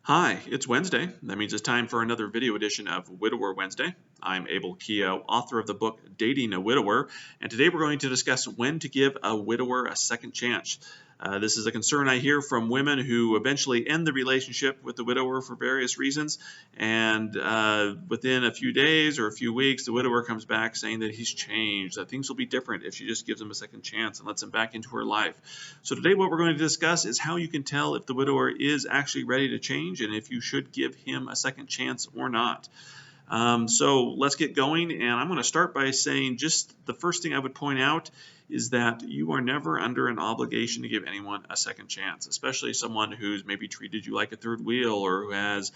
Hi, it's Wednesday. That means it's time for another video edition of Widower Wednesday. I'm Abel Keogh, author of the book Dating a Widower, and today we're going to discuss when to give a widower a second chance. This is a concern I hear from women who eventually end the relationship with the widower for various reasons, and within a few days or a few weeks, the widower comes back saying that he's changed, that things will be different if she just gives him a second chance and lets him back into her life. So today what we're going to discuss is how you can tell if the widower is actually ready to change and if you should give him a second chance or not. So let's get going, and I'm going to start by saying just the first thing I would point out is that you are never under an obligation to give anyone a second chance, especially someone who's maybe treated you like a third wheel or who has,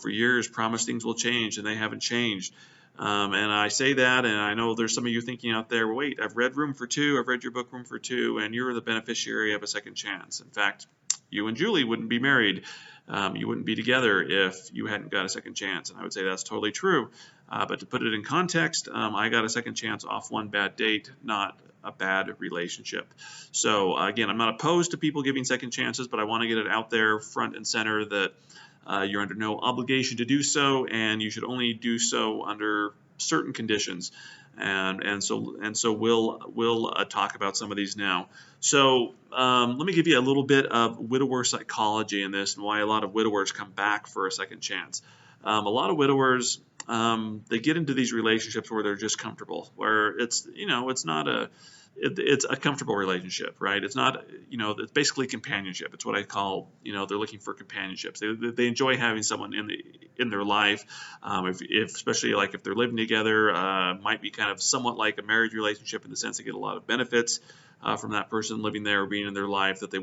for years promised things will change and they haven't changed. And I say that, and I know there's some of you thinking out there, well, wait, I've read Room for Two, I've read your book Room for Two, and you're the beneficiary of a second chance. In fact, you and Julie wouldn't be married. You wouldn't be together if you hadn't got a second chance. And I would say that's totally true. But to put it in context, I got a second chance off one bad date, not a bad relationship. So again, I'm not opposed to people giving second chances, but I want to get it out there front and center that you're under no obligation to do so, and you should only do so under certain conditions. And so we'll talk about some of these now. So let me give you a little bit of widower psychology in this and why a lot of widowers come back for a second chance. A lot of widowers, they get into these relationships where they're just comfortable, where it's not it's a comfortable relationship, right? It's not, it's basically companionship. It's what I call, they're looking for companionships. They enjoy having someone in their life. If especially like if they're living together, might be kind of somewhat like a marriage relationship in the sense they get a lot of benefits from that person living there or being in their life that they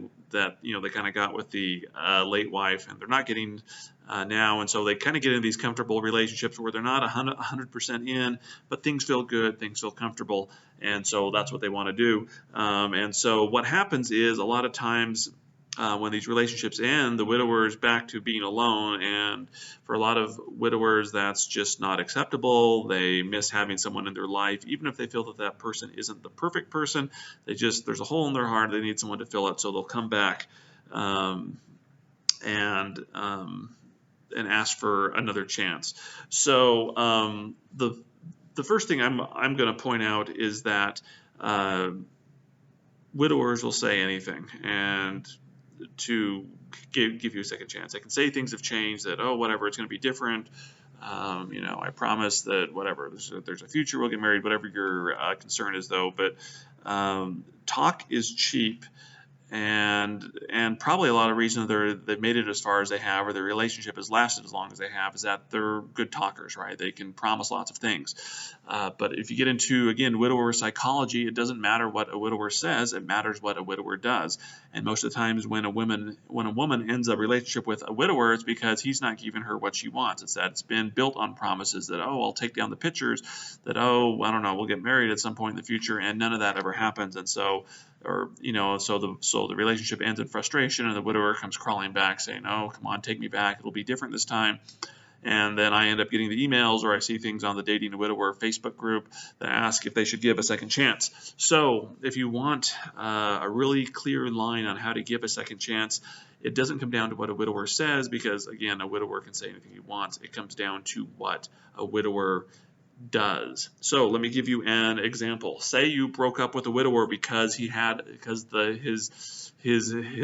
kind of got with the late wife, and they're not getting now, and so they kind of get into these comfortable relationships where they're not 100% in, but things feel good, things feel comfortable, and so that's what they want to do. And so what happens is a lot of times when these relationships end, the widower is back to being alone, and for a lot of widowers, that's just not acceptable. They miss having someone in their life, even if they feel that that person isn't the perfect person. There's a hole in their heart. They need someone to fill it, so they'll come back and ask for another chance. So the first thing I'm going to point out is that widowers will say anything and to give you a second chance. They can say things have changed, that, oh, whatever, it's going to be different. I promise that whatever, there's a future, we'll get married, whatever your concern is, though. But talk is cheap. And probably a lot of reason they've made it as far as they have, or their relationship has lasted as long as they have, is that they're good talkers, right? They can promise lots of things. But if you get into, again, widower psychology, it doesn't matter what a widower says, it matters what a widower does. And most of the times when a woman ends a relationship with a widower, it's because he's not giving her what she wants. It's that it's been built on promises that, oh, I'll take down the pictures, that, oh, I don't know, we'll get married at some point in the future, and none of that ever happens. And so the relationship ends in frustration, and the widower comes crawling back saying, oh, come on, take me back, it'll be different this time. And then I end up getting the emails, or I see things on the Dating a Widower Facebook group that ask if they should give a second chance. So if you want a really clear line on how to give a second chance, it doesn't come down to what a widower says, because again, a widower can say anything he wants. It comes down to what a widower does. So let me give you an example. Say you broke up with a widower because his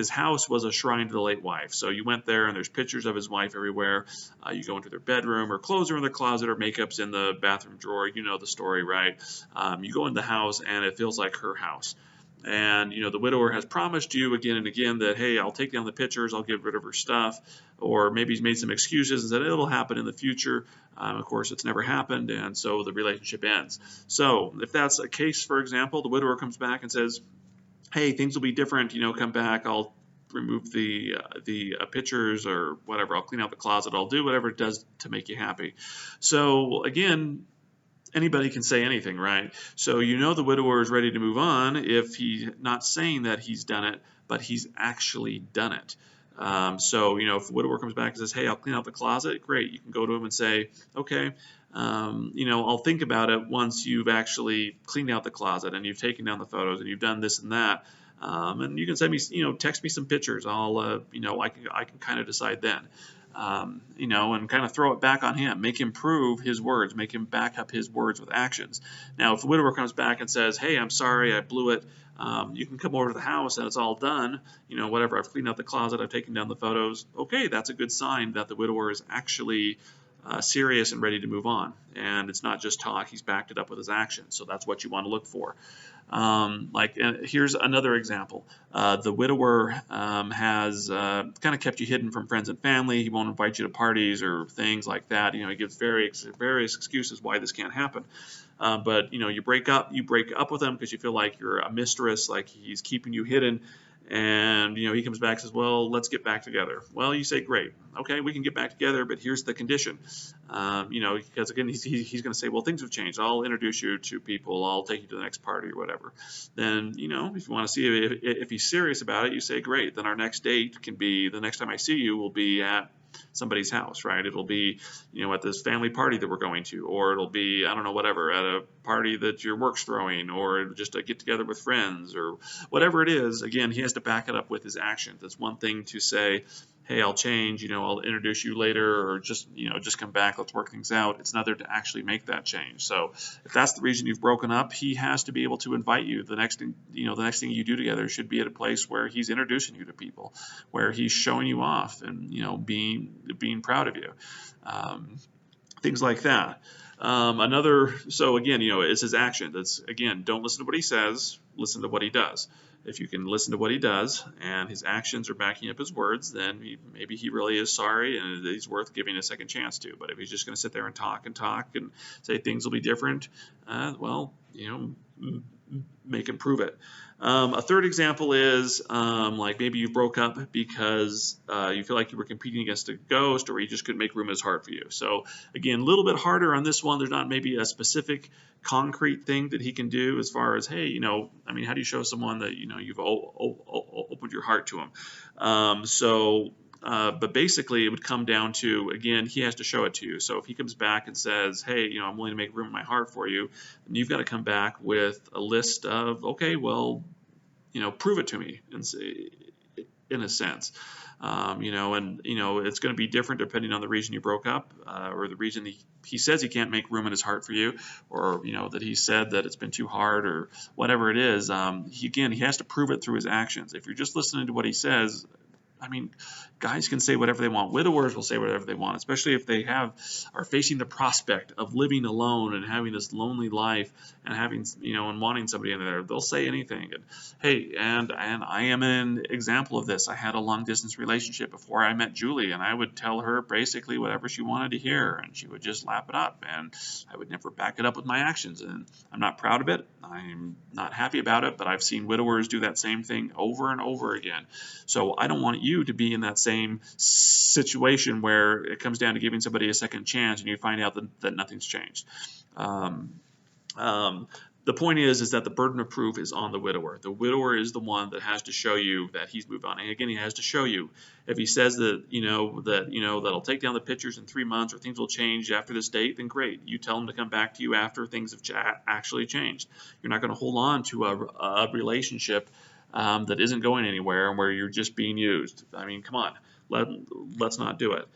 house was a shrine to the late wife. So you went there and there's pictures of his wife everywhere. You go into their bedroom, or clothes are in the closet, or makeup's in the bathroom drawer. You know the story, right? You go in the house and it feels like her house. And the widower has promised you again and again that, hey, I'll take down the pictures, I'll get rid of her stuff, or maybe he's made some excuses and said it'll happen in the future. Of course, it's never happened, and so the relationship ends. So if that's a case, for example, the widower comes back and says, hey, things will be different, come back, I'll remove the pictures or whatever, I'll clean out the closet, I'll do whatever it does to make you happy. So again, anybody can say anything, right? So the widower is ready to move on if he's not saying that he's done it, but he's actually done it. So if the widower comes back and says, hey, I'll clean out the closet, great. You can go to him and say, okay, I'll think about it once you've actually cleaned out the closet and you've taken down the photos and you've done this and that. And you can send me, text me some pictures. I can kind of decide then. and kind of throw it back on him. Make him prove his words. Make him back up his words with actions. Now, if the widower comes back and says, hey, I'm sorry, I blew it, you can come over to the house and it's all done, whatever, I've cleaned out the closet, I've taken down the photos, okay, that's a good sign that the widower is actually serious and ready to move on. And it's not just talk, he's backed it up with his actions. So that's what you want to look for. Here's another example. The widower has kind of kept you hidden from friends and family. He won't invite you to parties or things like that. He gives various excuses why this can't happen. But you break up with him because you feel like you're a mistress, like he's keeping you hidden. And he comes back and says, well, let's get back together. Well, you say, great, okay, we can get back together, but here's the condition. Because again, he's going to say, well, things have changed. I'll introduce you to people. I'll take you to the next party or whatever. Then if you want to see if he's serious about it, you say, great. Then our next date can be, the next time I see you will be at somebody's house, right? It'll be, at this family party that we're going to, or it'll be, I don't know, whatever, at a party that your work's throwing, or just a get together with friends, or whatever it is. Again, he has to back it up with his actions. It's one thing to say, hey, I'll change, I'll introduce you later, or just come back, let's work things out. It's another to actually make that change. So if that's the reason you've broken up, he has to be able to invite you. The next thing you do together should be at a place where he's introducing you to people, where he's showing you off and, being proud of you. Things like that. So again, it's his action. That's, again, don't listen to what he says, listen to what he does. If you can listen to what he does and his actions are backing up his words, then maybe he really is sorry and he's worth giving a second chance to. But if he's just going to sit there and talk and say things will be different, make him prove it. A third example is like maybe you broke up because you feel like you were competing against a ghost, or you just couldn't make room in his heart for you. So again, a little bit harder on this one. There's not maybe a specific concrete thing that he can do as far as, hey, how do you show someone that you've opened your heart to him? But basically it would come down to, again, he has to show it to you. So if he comes back and says, hey, I'm willing to make room in my heart for you, then you've got to come back with a list of, okay, well, prove it to me in a sense. It's going to be different depending on the reason you broke up, or the reason he says he can't make room in his heart for you, or that he said that it's been too hard, or whatever it is. He has to prove it through his actions. If you're just listening to what he says, guys can say whatever they want. Widowers will say whatever they want, especially if they are facing the prospect of living alone and having this lonely life and having, and wanting somebody in there. They'll say anything. And hey, and I am an example of this. I had a long distance relationship before I met Julie, and I would tell her basically whatever she wanted to hear, and she would just lap it up, and I would never back it up with my actions. And I'm not proud of it. I'm not happy about it, but I've seen widowers do that same thing over and over again. So I don't want you to be in that same situation where it comes down to giving somebody a second chance and you find out that nothing's changed. The point is that the burden of proof is on the widower. The widower is the one that has to show you that he's moved on. And again, he has to show you. If he says that that'll take down the pictures in 3 months, or things will change after this date, then great. You tell him to come back to you after things have actually changed. You're not going to hold on to a relationship that isn't going anywhere and where you're just being used. Come on, let's not do it.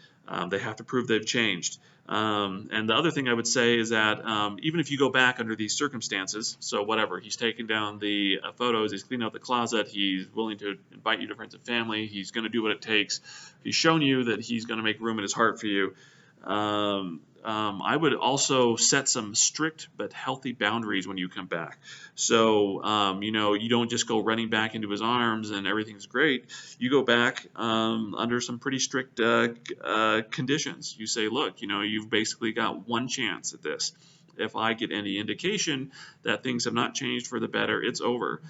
They have to prove they've changed. And the other thing I would say is that even if you go back under these circumstances, so whatever, he's taken down the photos, he's cleaned out the closet, he's willing to invite you to friends and family, he's going to do what it takes, he's shown you that he's going to make room in his heart for you. I would also set some strict but healthy boundaries when you come back. So, you don't just go running back into his arms and everything's great. You go back under some pretty strict conditions. You say, look, you've basically got one chance at this. If I get any indication that things have not changed for the better, it's over.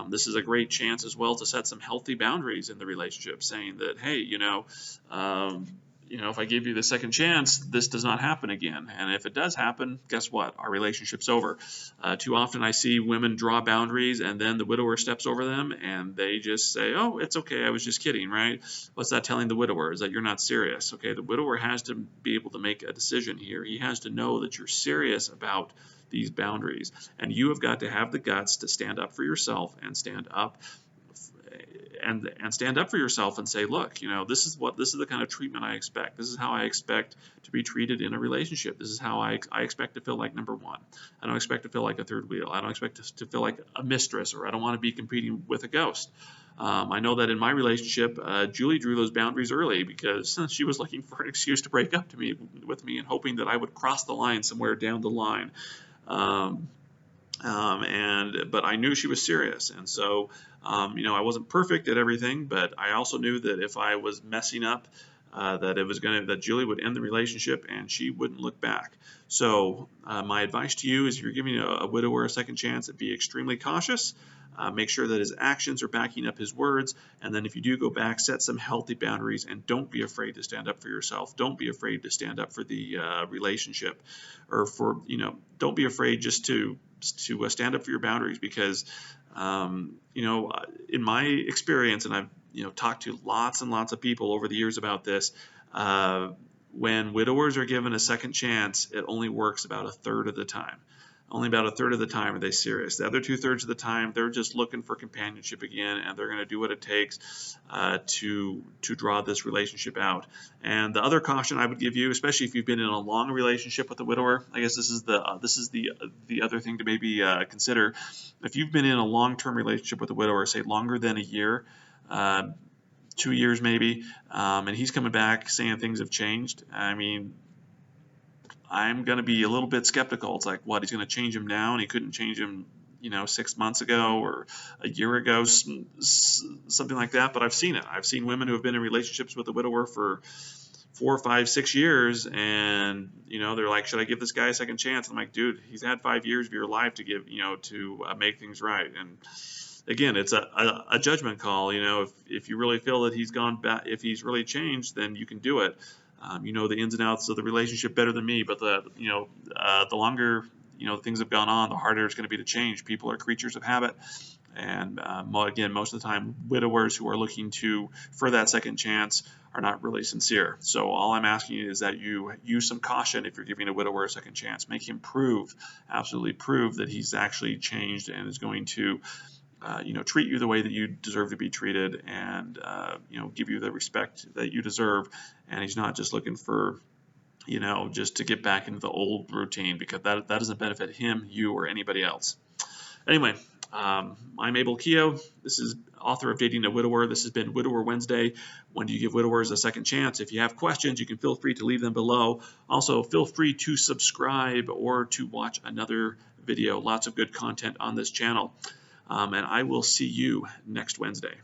This is a great chance as well to set some healthy boundaries in the relationship, saying that, hey, if I give you the second chance, this does not happen again. And if it does happen, guess what? Our relationship's over. Too often I see women draw boundaries and then the widower steps over them and they just say, oh, it's okay, I was just kidding, right? What's that telling the widower? Is that you're not serious. Okay, the widower has to be able to make a decision here. He has to know that you're serious about these boundaries. And you have got to have the guts to stand up for yourself and stand up and stand up for yourself and say, look, this is the kind of treatment I expect. This is how I expect to be treated in a relationship. This is how I expect to feel like number one. I don't expect to feel like a third wheel. I don't expect to feel like a mistress, or I don't want to be competing with a ghost. I know that in my relationship, Julie drew those boundaries early because she was looking for an excuse to break up with me and hoping that I would cross the line somewhere down the line. But I knew she was serious, and so I wasn't perfect at everything, but I also knew that if I was messing up, that Julie would end the relationship and she wouldn't look back. So my advice to you is, if you're giving a widower a second chance, be extremely cautious. Make sure that his actions are backing up his words, and then if you do go back, set some healthy boundaries, and don't be afraid to stand up for yourself. Don't be afraid to stand up for the relationship, or don't be afraid just to stand up for your boundaries, because in my experience, and I've talked to lots and lots of people over the years about this, when widowers are given a second chance, it only works about a third of the time. Only about a third of the time are they serious. The other 2/3 of the time, they're just looking for companionship again, and they're going to do what it takes to draw this relationship out. And the other caution I would give you, especially if you've been in a long relationship with a widower, I guess this is the other thing to maybe consider. If you've been in a long-term relationship with a widower, say longer than a year, 2 years maybe, and he's coming back saying things have changed, I mean, I'm going to be a little bit skeptical. It's like, what, he's going to change him now, and he couldn't change him 6 months ago or a year ago, something like that. But I've seen it. I've seen women who have been in relationships with a widower for 4, 5, 6 years, and they're like, should I give this guy a second chance? I'm like, dude, he's had 5 years of your life to give to make things right. And again, it's a judgment call. If you really feel that he's gone back, if he's really changed, then you can do it. The ins and outs of the relationship better than me, but the longer things have gone on, the harder it's going to be to change. People are creatures of habit, and again, most of the time, widowers who are looking for that second chance are not really sincere. So all I'm asking you is that you use some caution if you're giving a widower a second chance. Make him absolutely prove that he's actually changed and is going to treat you the way that you deserve to be treated, and give you the respect that you deserve. And he's not just looking for, just to get back into the old routine, because that doesn't benefit him, you, or anybody else. Anyway, I'm Abel Keogh. This is author of Dating a Widower. This has been Widower Wednesday. When do you give widowers a second chance? If you have questions, you can feel free to leave them below. Also, feel free to subscribe or to watch another video. Lots of good content on this channel. And I will see you next Wednesday.